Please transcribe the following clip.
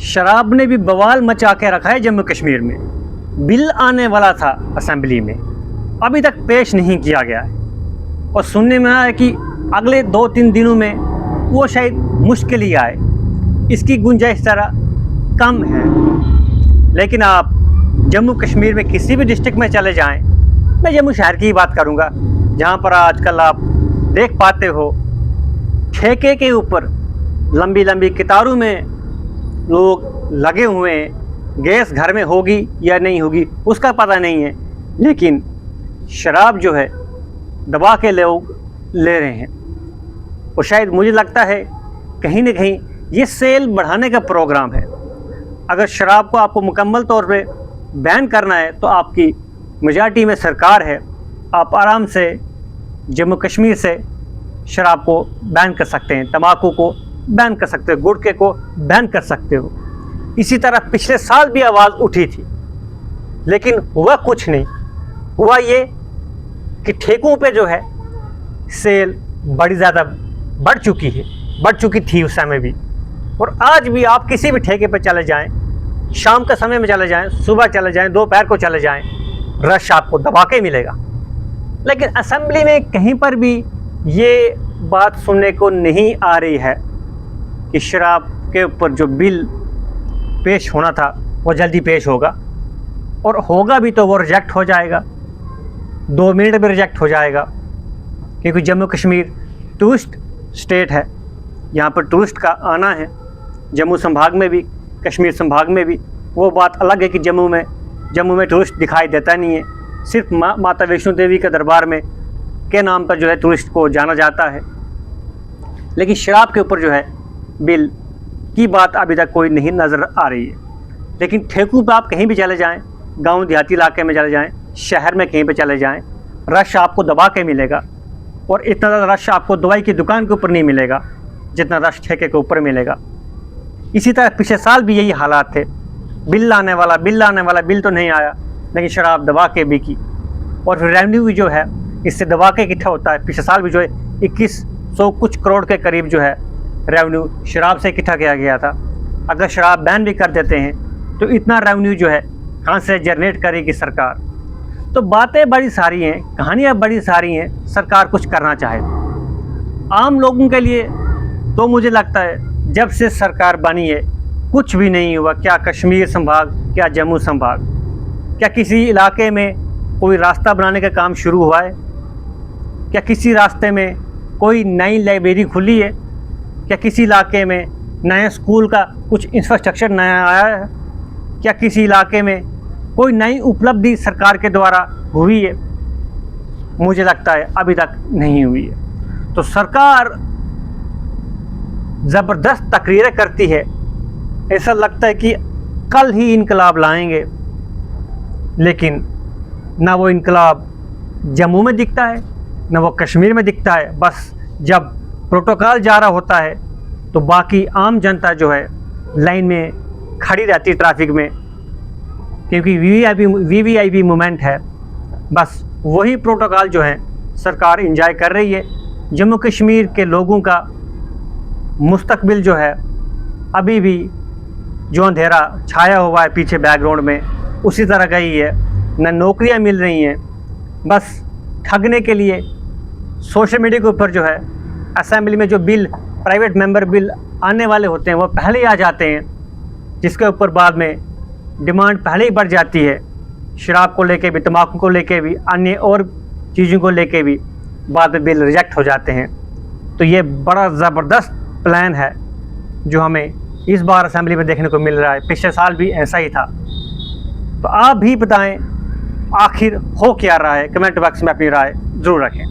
शराब ने भी बवाल मचा के रखा है जम्मू कश्मीर में। बिल आने वाला था असेंबली में, अभी तक पेश नहीं किया गया है और सुनने में आया है कि अगले 2-3 दिनों में वो शायद मुश्किल ही आए, इसकी गुंजाइश ज़रा कम है। लेकिन आप जम्मू कश्मीर में किसी भी डिस्ट्रिक्ट में चले जाएं, मैं जम्मू शहर की ही बात करूंगा, जहां पर आजकल आप देख पाते हो ठेके के ऊपर लंबी लंबी कतारों में लोग लगे हुए हैं। गैस घर में होगी या नहीं होगी उसका पता नहीं है, लेकिन शराब जो है दबा के लोग ले रहे हैं। और शायद मुझे लगता है कहीं ना कहीं ये सेल बढ़ाने का प्रोग्राम है। अगर शराब को आपको मुकम्मल तौर पे बैन करना है तो आपकी मेजॉरिटी में सरकार है, आप आराम से जम्मू कश्मीर से शराब को बैन कर सकते हैं, तंबाकू को बैन कर सकते हो, गुटखे को बैन कर सकते हो। इसी तरह पिछले साल भी आवाज़ उठी थी, लेकिन हुआ कुछ नहीं। हुआ ये कि ठेकों पे जो है सेल बड़ी ज़्यादा बढ़ चुकी थी उस समय भी। और आज भी आप किसी भी ठेके पे चले जाएं, शाम के समय में चले जाएं, सुबह चले जाएं, दोपहर को चले जाएं, रश आपको दबा के मिलेगा। लेकिन असेंबली में कहीं पर भी ये बात सुनने को नहीं आ रही है कि शराब के ऊपर जो बिल पेश होना था वो जल्दी पेश होगा, और होगा भी तो वो रिजेक्ट हो जाएगा, 2 मिनट में रिजेक्ट हो जाएगा। क्योंकि जम्मू कश्मीर टूरिस्ट स्टेट है, यहाँ पर टूरिस्ट का आना है। जम्मू संभाग में भी, कश्मीर संभाग में भी। वो बात अलग है कि जम्मू में टूरिस्ट दिखाई देता नहीं है, सिर्फ माता वैष्णो देवी के दरबार में के नाम पर जो है टूरिस्ट को जाना जाता है। लेकिन शराब के ऊपर जो है बिल की बात अभी तक कोई नहीं नज़र आ रही है। लेकिन ठेकों पर आप कहीं भी चले जाएं, गांव देहाती इलाके में चले जाएं, शहर में कहीं पे चले जाएं, रश आपको दबा के मिलेगा। और इतना ज़्यादा रश आपको दवाई की दुकान के ऊपर नहीं मिलेगा जितना रश ठेके के ऊपर मिलेगा। इसी तरह पिछले साल भी यही हालात थे, बिल आने वाला, बिल तो नहीं आया, लेकिन शराब दबा के बिकी। और फिर रेवेन्यू भी जो है इससे दबा के इकट्ठा होता है। पिछले साल भी जो है 2100 कुछ करोड़ के करीब जो है रेवेन्यू शराब से इकट्ठा किया गया था। अगर शराब बैन भी कर देते हैं तो इतना रेवेन्यू जो है कहाँ से जनरेट करेगी सरकार। तो बातें बड़ी सारी हैं, कहानियाँ बड़ी सारी हैं, सरकार कुछ करना चाहे। आम लोगों के लिए तो मुझे लगता है जब से सरकार बनी है कुछ भी नहीं हुआ। क्या कश्मीर संभाग, क्या जम्मू संभाग, क्या किसी इलाके में कोई रास्ता बनाने का काम शुरू हुआ है? क्या किसी रास्ते में कोई नई लाइब्रेरी खुली है? क्या किसी इलाके में नया स्कूल का कुछ इंफ्रास्ट्रक्चर नया आया है? क्या किसी इलाके में कोई नई उपलब्धि सरकार के द्वारा हुई है? मुझे लगता है अभी तक नहीं हुई है। तो सरकार ज़बरदस्त तकरीरें करती है, ऐसा लगता है कि कल ही इनकलाब लाएंगे, लेकिन ना वो इनकलाब जम्मू में दिखता है ना वो कश्मीर में दिखता है। बस जब प्रोटोकॉल जारी होता है तो बाकी आम जनता जो है लाइन में खड़ी रहती है ट्रैफिक में, क्योंकि वीवीआईपी मूवमेंट है। बस वही प्रोटोकॉल जो है सरकार इंजॉय कर रही है। जम्मू कश्मीर के लोगों का मुस्तकबिल जो है अभी भी जो अंधेरा छाया हुआ है पीछे बैकग्राउंड में, उसी तरह का ही है। न नौकरियां मिल रही हैं, बस ठगने के लिए सोशल मीडिया के ऊपर जो है असेंबली में जो बिल, प्राइवेट मेंबर बिल आने वाले होते हैं वो पहले ही आ जाते हैं, जिसके ऊपर बाद में डिमांड पहले ही बढ़ जाती है। शराब को लेके भी, तंबाकू को लेके भी, अन्य और चीज़ों को लेके भी बाद में बिल रिजेक्ट हो जाते हैं। तो ये बड़ा ज़बरदस्त प्लान है जो हमें इस बार असेंबली में देखने को मिल रहा है। पिछले साल भी ऐसा ही था। तो आप भी बताएं आखिर हो क्या रहा है, कमेंट बॉक्स में अपनी राय ज़रूर रखें।